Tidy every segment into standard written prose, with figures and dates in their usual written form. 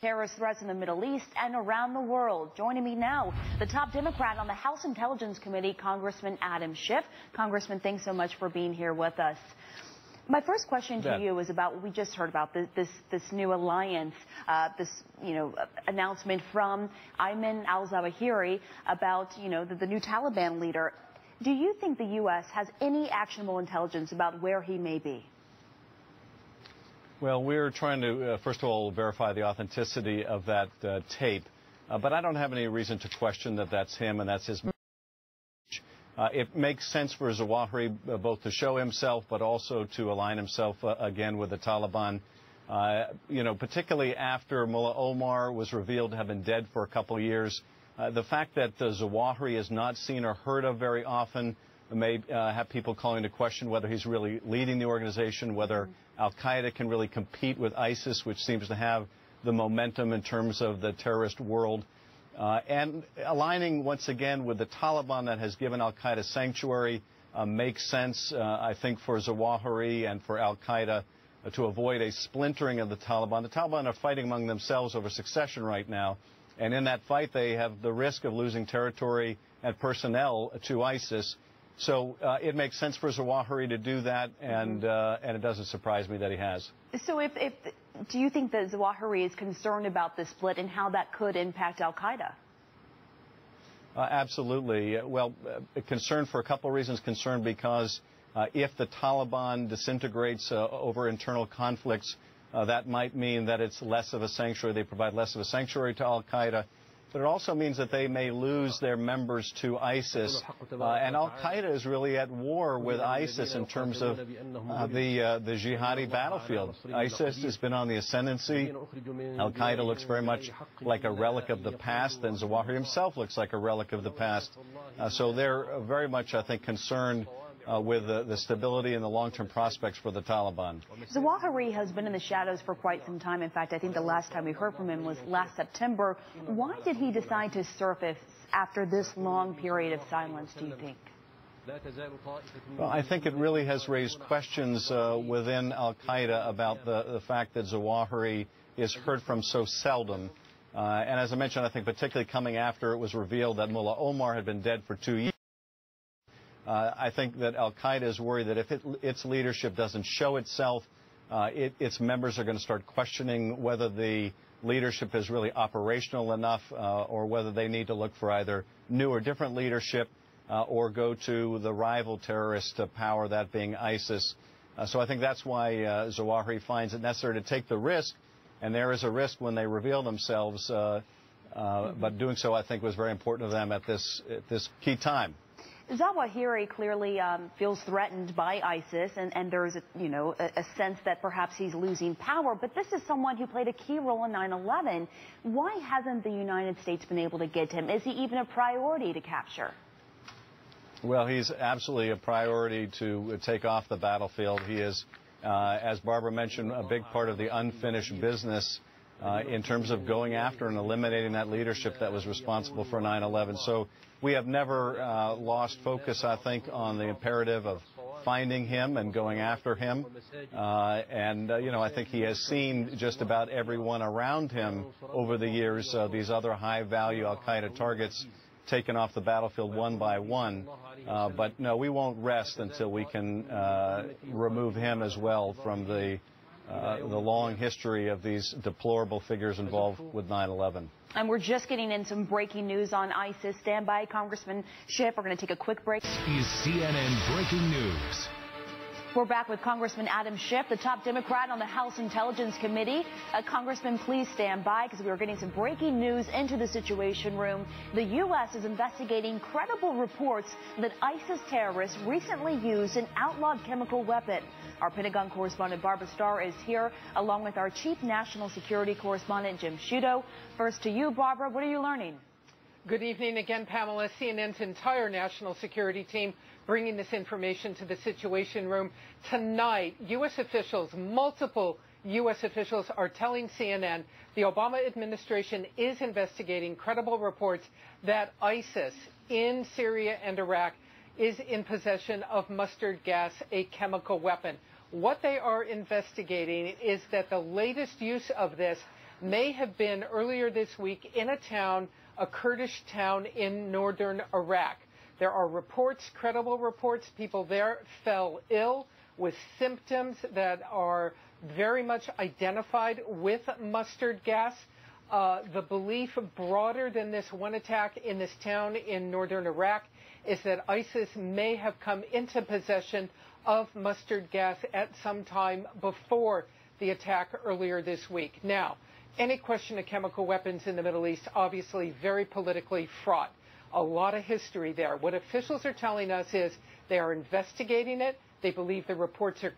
Terrorist threats in the Middle East and around the world. Joining me now, the top Democrat on the House Intelligence Committee, Congressman Adam Schiff. Congressman, thanks so much for being here with us. My first question to you is about what we just heard about, this new alliance, announcement from Ayman al-Zawahri about, the new Taliban leader. Do you think the U.S. has any actionable intelligence about where he may be? Well, we're trying to, first of all, verify the authenticity of that tape. But I don't have any reason to question that that's him and that's his message. It makes sense for Zawahri both to show himself but also to align himself again with the Taliban. Particularly after Mullah Omar was revealed to have been dead for a couple of years. The fact that Zawahri is not seen or heard of very often may have people calling into question whether he's really leading the organization, whether al-Qaeda can really compete with ISIS, which seems to have the momentum in terms of the terrorist world. And aligning once again with the Taliban that has given al-Qaeda sanctuary makes sense, I think, for Zawahri and for al-Qaeda to avoid a splintering of the Taliban. The Taliban are fighting among themselves over succession right now. And in that fight, they have the risk of losing territory and personnel to ISIS. So it makes sense for Zawahri to do that, and it doesn't surprise me that he has. So do you think that Zawahri is concerned about the split and how that could impact al-Qaeda? Absolutely. Well, concerned for a couple of reasons. Concerned because if the Taliban disintegrates over internal conflicts, that might mean that it's less of a sanctuary. They provide less of a sanctuary to al-Qaeda. But it also means that they may lose their members to ISIS. And al-Qaeda is really at war with ISIS in terms of the jihadi battlefield. ISIS has been on the ascendancy. Al-Qaeda looks very much like a relic of the past, and Zawahri himself looks like a relic of the past. So they're very much, I think, concerned with the stability and the long-term prospects for the Taliban. Zawahri has been in the shadows for quite some time. In fact, I think the last time we heard from him was last September. Why did he decide to surface after this long period of silence, do you think? Well, I think it really has raised questions within al-Qaeda about the fact that Zawahri is heard from so seldom. And as I mentioned, I think particularly coming after it was revealed that Mullah Omar had been dead for 2 years. I think that al-Qaeda is worried that if its leadership doesn't show itself, its members are going to start questioning whether the leadership is really operational enough or whether they need to look for either new or different leadership or go to the rival terrorist power, that being ISIS. So I think that's why Zawahri finds it necessary to take the risk, and there is a risk when they reveal themselves, but doing so, I think, was very important to them at this key time. Zawahri clearly feels threatened by ISIS, and there's a sense that perhaps he's losing power. But this is someone who played a key role in 9/11. Why hasn't the United States been able to get him? Is he even a priority to capture? Well, he's absolutely a priority to take off the battlefield. He is, as Barbara mentioned, a big part of the unfinished business in terms of going after and eliminating that leadership that was responsible for 9/11. So we have never lost focus, I think, on the imperative of finding him and going after him. I think he has seen just about everyone around him over the years, these other high-value al-Qaeda targets taken off the battlefield one by one. But no, we won't rest until we can remove him as well from the long history of these deplorable figures involved with 9/11. And we're just getting in some breaking news on ISIS. Stand by, Congressman Schiff. We're going to take a quick break. This is CNN Breaking News. We're back with Congressman Adam Schiff, the top Democrat on the House Intelligence Committee. Congressman, please stand by because we are getting some breaking news into the Situation Room. The U.S. is investigating credible reports that ISIS terrorists recently used an outlawed chemical weapon. Our Pentagon correspondent Barbara Starr is here, along with our Chief National Security Correspondent Jim Sciutto. First to you, Barbara. What are you learning? Good evening again, Pamela. CNN's entire national security team bringing this information to the Situation Room. Tonight, U.S. officials, multiple U.S. officials are telling CNN the Obama administration is investigating credible reports that ISIS in Syria and Iraq is in possession of mustard gas, a chemical weapon. What they are investigating is that the latest use of this may have been earlier this week in a Kurdish town in northern Iraq. There are reports, credible reports, people there fell ill with symptoms that are very much identified with mustard gas. The belief broader than this one attack in this town in northern Iraq is that ISIS may have come into possession of mustard gas at some time before the attack earlier this week. Now, any question of chemical weapons in the Middle East, obviously very politically fraught. A lot of history there. What officials are telling us is they are investigating it. They believe the reports are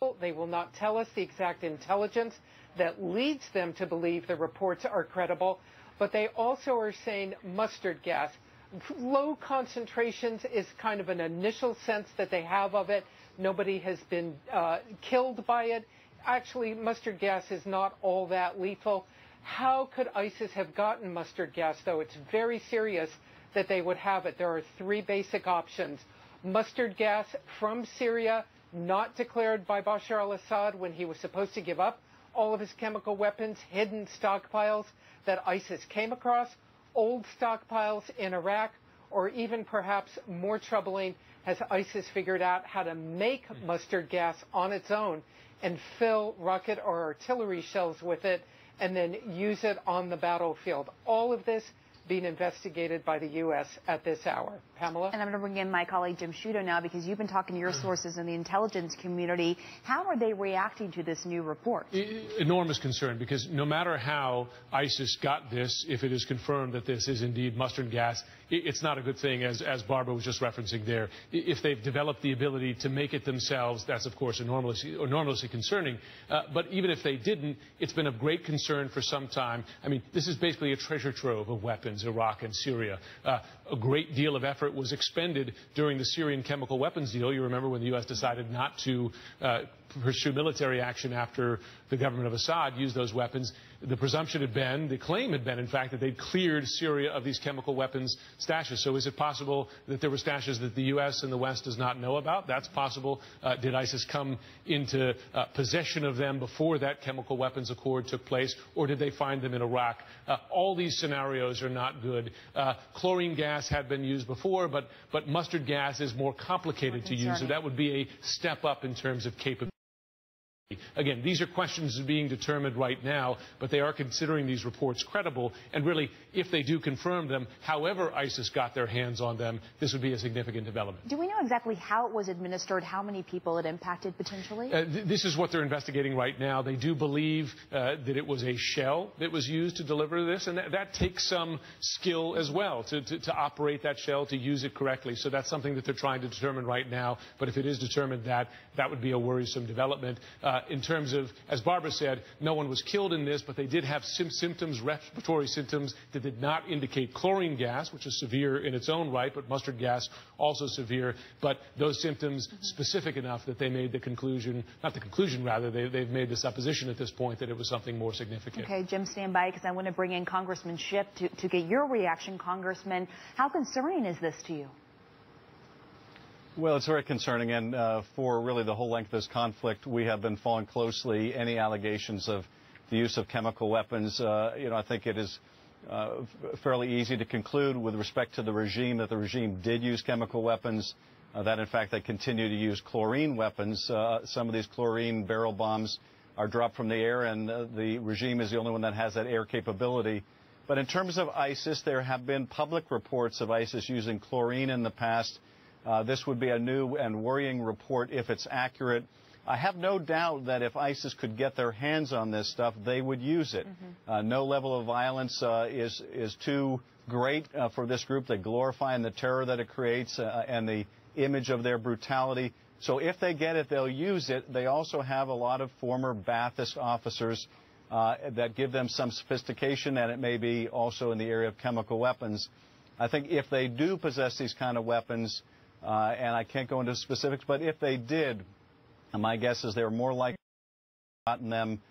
credible. They will not tell us the exact intelligence that leads them to believe the reports are credible. But they also are saying mustard gas. Low concentrations is kind of an initial sense that they have of it. Nobody has been killed by it. Actually, mustard gas is not all that lethal. How could ISIS have gotten mustard gas, though? It's very serious that they would have it. There are three basic options. Mustard gas from Syria, not declared by Bashar al-Assad when he was supposed to give up all of his chemical weapons, hidden stockpiles that ISIS came across, old stockpiles in Iraq, or even perhaps more troubling, has ISIS figured out how to make mustard gas on its own and fill rocket or artillery shells with it and then use it on the battlefield. All of this being investigated by the U.S. at this hour. Pamela? And I'm going to bring in my colleague Jim Sciutto now, because you've been talking to your sources in the intelligence community. How are they reacting to this new report? Enormous concern, because no matter how ISIS got this, if it is confirmed that this is indeed mustard gas, it's not a good thing, as Barbara was just referencing there. If they've developed the ability to make it themselves, that's, of course, enormously concerning. But even if they didn't, it's been of great concern for some time. I mean, this is basically a treasure trove of weapons. Iraq and Syria. A great deal of effort was expended during the Syrian chemical weapons deal. You remember when the U.S. decided not to pursue military action after the government of Assad used those weapons. The presumption had been, the claim had been, in fact, that they'd cleared Syria of these chemical weapons stashes. So is it possible that there were stashes that the U.S. and the West does not know about? That's possible. Did ISIS come into possession of them before that chemical weapons accord took place, or did they find them in Iraq? All these scenarios are not good. Chlorine gas had been used before, but mustard gas is more complicated to use, so that would be a step up in terms of capability. Again, these are questions being determined right now, but they are considering these reports credible. And really, if they do confirm them, however ISIS got their hands on them, this would be a significant development. Do we know exactly how it was administered, how many people it impacted potentially? This is what they're investigating right now. They do believe that it was a shell that was used to deliver this, and that takes some skill as well to operate that shell, to use it correctly. So that's something that they're trying to determine right now. But if it is determined that would be a worrisome development. In terms of, as Barbara said, no one was killed in this, but they did have symptoms, respiratory symptoms, that did not indicate chlorine gas, which is severe in its own right, but mustard gas also severe. But those symptoms specific enough that they made the conclusion, not the conclusion rather, they've made the supposition at this point that it was something more significant. Okay, Jim, stand by, because I want to bring in Congressman Schiff to get your reaction. Congressman, how concerning is this to you? Well, it's very concerning, and for really the whole length of this conflict, we have been following closely any allegations of the use of chemical weapons. I think it is fairly easy to conclude with respect to the regime that the regime did use chemical weapons, that in fact they continue to use chlorine weapons. Some of these chlorine barrel bombs are dropped from the air, and the regime is the only one that has that air capability. But in terms of ISIS, there have been public reports of ISIS using chlorine in the past. This would be a new and worrying report if it's accurate. I have no doubt that if ISIS could get their hands on this stuff, they would use it. No level of violence is too great for this group. They glorify the terror that it creates and the image of their brutality. So if they get it, they'll use it. They also have a lot of former Ba'athist officers that give them some sophistication, and it may be also in the area of chemical weapons. I think if they do possess these kind of weapons, and I can't go into specifics, but if they did, my guess is they're more likely to have gotten them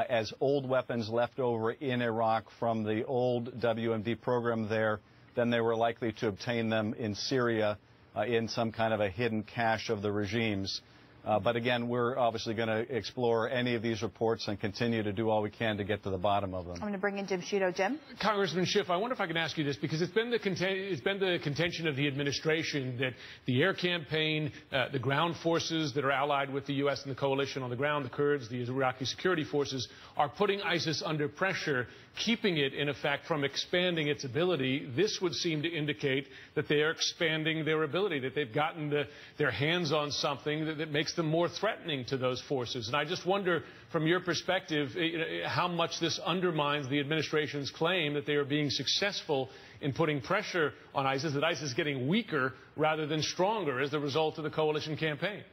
as old weapons left over in Iraq from the old WMD program there than they were likely to obtain them in Syria in some kind of a hidden cache of the regimes. But again, we're obviously going to explore any of these reports and continue to do all we can to get to the bottom of them. I'm going to bring in Jim Sciutto. Jim? Congressman Schiff, I wonder if I can ask you this, because it's been the contention of the administration that the air campaign, the ground forces that are allied with the U.S. and the coalition on the ground, the Kurds, the Iraqi security forces, are putting ISIS under pressure, keeping it, in effect, from expanding its ability. This would seem to indicate that they are expanding their ability, that they've gotten their hands on something that makes them more threatening to those forces. And I just wonder, from your perspective, how much this undermines the administration's claim that they are being successful in putting pressure on ISIS, that ISIS is getting weaker rather than stronger as the result of the coalition campaign.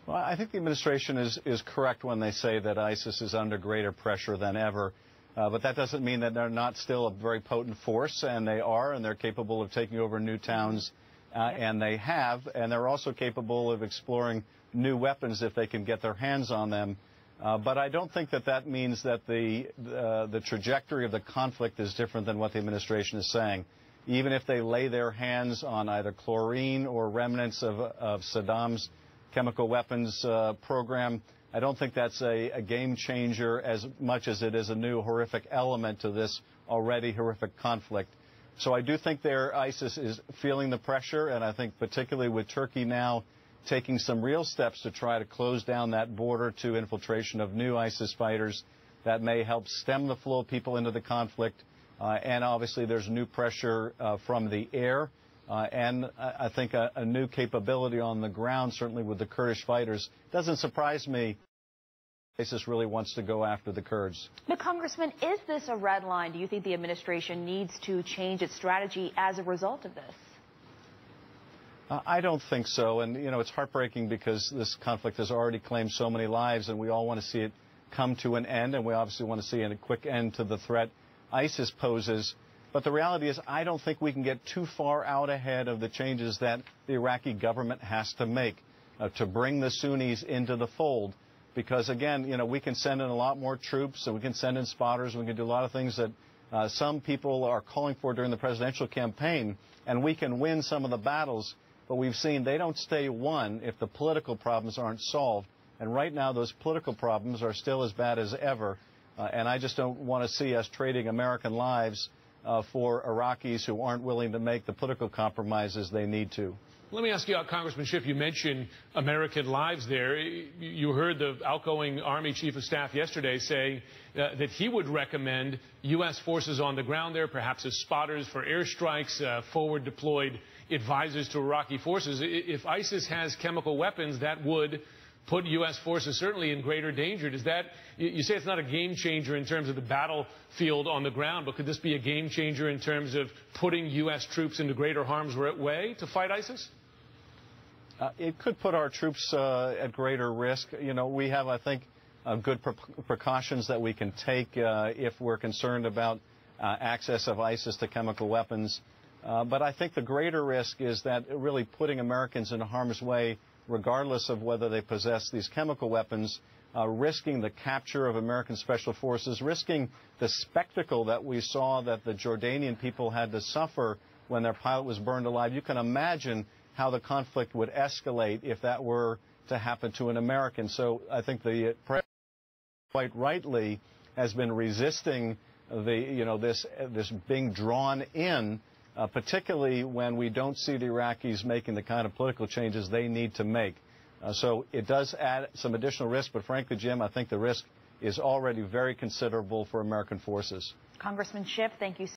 Well, I think the administration is correct when they say that ISIS is under greater pressure than ever. But that doesn't mean that they're not still a very potent force, and they are, and they're capable of taking over new towns, and they have, and they're also capable of exploring new weapons if they can get their hands on them. But I don't think that that means that the trajectory of the conflict is different than what the administration is saying. Even if they lay their hands on either chlorine or remnants of Saddam's chemical weapons program, I don't think that's a game changer as much as it is a new horrific element to this already horrific conflict. So I do think ISIS is feeling the pressure, and I think particularly with Turkey now taking some real steps to try to close down that border to infiltration of new ISIS fighters, that may help stem the flow of people into the conflict. And obviously there's new pressure from the air. And I think a new capability on the ground, certainly with the Kurdish fighters. Doesn't surprise me. ISIS really wants to go after the Kurds. But, Congressman, is this a red line? Do you think the administration needs to change its strategy as a result of this? I don't think so. And, you know, it's heartbreaking because this conflict has already claimed so many lives, and we all want to see it come to an end. And we obviously want to see a quick end to the threat ISIS poses. But the reality is I don't think we can get too far out ahead of the changes that the Iraqi government has to make to bring the Sunnis into the fold. Because, again, you know, we can send in a lot more troops, and we can send in spotters, and we can do a lot of things that some people are calling for during the presidential campaign, and we can win some of the battles. But we've seen they don't stay won if the political problems aren't solved. And right now those political problems are still as bad as ever. And I just don't want to see us trading American lives for Iraqis who aren't willing to make the political compromises they need to. Let me ask you, Congressman Schiff, you mentioned American lives there. You heard the outgoing Army Chief of Staff yesterday say that he would recommend U.S. forces on the ground there, perhaps as spotters for airstrikes, forward-deployed advisors to Iraqi forces. If ISIS has chemical weapons, that would put U.S. forces certainly in greater danger. Does that, you say it's not a game changer in terms of the battlefield on the ground, but could this be a game changer in terms of putting U.S. troops into greater harm's way to fight ISIS? It could put our troops at greater risk. You know, we have, I think, good precautions that we can take if we're concerned about access of ISIS to chemical weapons. But I think the greater risk is that really putting Americans in harm's way, regardless of whether they possess these chemical weapons, risking the capture of American special forces, risking the spectacle that we saw that the Jordanian people had to suffer when their pilot was burned alive. You can imagine how the conflict would escalate if that were to happen to an American. So I think the president, quite rightly, has been resisting this being drawn in, particularly when we don't see the Iraqis making the kind of political changes they need to make. So it does add some additional risk, but frankly, Jim, I think the risk is already very considerable for American forces. Congressman Schiff, thank you.